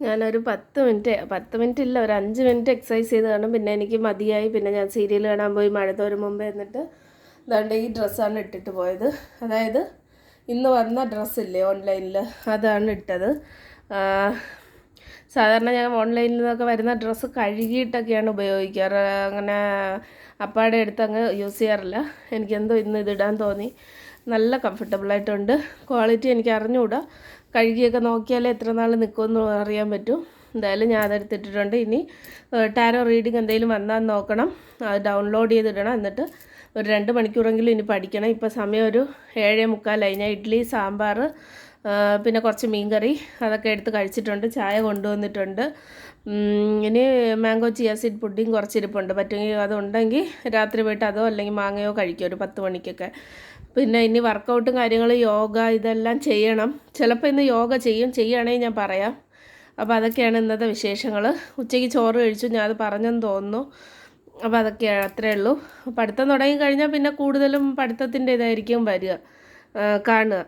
ഞാനൊരു 10 മിനിറ്റ് ഇല്ല, ഒരു 5 മിനിറ്റ് എക്സസൈസ് ചെയ്ത് കാണും. പിന്നെ എനിക്ക് മതിയായി. പിന്നെ ഞാൻ സീരിയൽ കാണാൻ പോയി മഴ തോരും മുമ്പേ. എന്നിട്ട് ദാണ്ട് ഈ ഡ്രസ്സാണ് ഇട്ടിട്ട് പോയത്. അതായത് ഇന്ന് വന്ന ഡ്രസ്സില്ലേ ഓൺലൈനിൽ, അതാണ് ഇട്ടത്. സാധാരണ ഞാൻ ഓൺലൈനിൽ നിന്നൊക്കെ വരുന്ന ഡ്രസ്സ് കഴുകിയിട്ടൊക്കെയാണ് ഉപയോഗിക്കാറ്. അങ്ങനെ അപ്പാടെ എടുത്ത് അങ്ങ് യൂസ് ചെയ്യാറില്ല. എനിക്കെന്തോ ഇന്ന് ഇതിടാൻ തോന്നി. നല്ല കംഫർട്ടബിളായിട്ടുണ്ട്. ക്വാളിറ്റി എനിക്ക് അറിഞ്ഞുകൂടാ, കഴുകിയൊക്കെ നോക്കിയാലേ എത്ര നാൾ നിൽക്കുമെന്ന് അറിയാൻ പറ്റും. എന്തായാലും ഞാൻ അതെടുത്തിട്ടിട്ടുണ്ട്. ഇനി ടാരോ റീഡിങ് എന്തെങ്കിലും വന്നാൽ നോക്കണം, അത് ഡൗൺലോഡ് ചെയ്തിടണം. എന്നിട്ട് ഒരു 2 മണിക്കൂറെങ്കിലും ഇനി പഠിക്കണം. ഇപ്പോൾ സമയം ഒരു 7:45. ഞാൻ ഇഡ്ഡലി, സാമ്പാർ, പിന്നെ കുറച്ച് മീൻകറി അതൊക്കെ എടുത്ത് കഴിച്ചിട്ടുണ്ട്. ചായ കൊണ്ടുവന്നിട്ടുണ്ട്. ഇനി മാംഗോ ചിയ സീഡ് പുഡിങ് കുറച്ചിരിപ്പുണ്ട്. പറ്റുമെങ്കിൽ അതുണ്ടെങ്കിൽ രാത്രി പോയിട്ട് അതോ അല്ലെങ്കിൽ മാങ്ങയോ കഴിക്കും ഒരു 10 മണിക്കൊക്കെ. പിന്നെ ഇനി വർക്കൗട്ടും കാര്യങ്ങളും, യോഗ ഇതെല്ലാം ചെയ്യണം. ചിലപ്പോൾ ഇന്ന് യോഗ ചെയ്യുകയാണെങ്കിൽ ഞാൻ പറയാം. അപ്പോൾ അതൊക്കെയാണ് ഇന്നത്തെ വിശേഷങ്ങൾ. ഉച്ചയ്ക്ക് ചോറ് കഴിച്ചു, ഞാൻ അത് പറഞ്ഞെന്ന് തോന്നുന്നു. അപ്പോൾ അതൊക്കെയാണ്, അത്രയേ ഉള്ളൂ. പഠിത്തം തുടങ്ങിക്കഴിഞ്ഞാൽ പിന്നെ കൂടുതലും പഠിത്തത്തിൻ്റെ ഇതായിരിക്കും വരിക, കാണുക.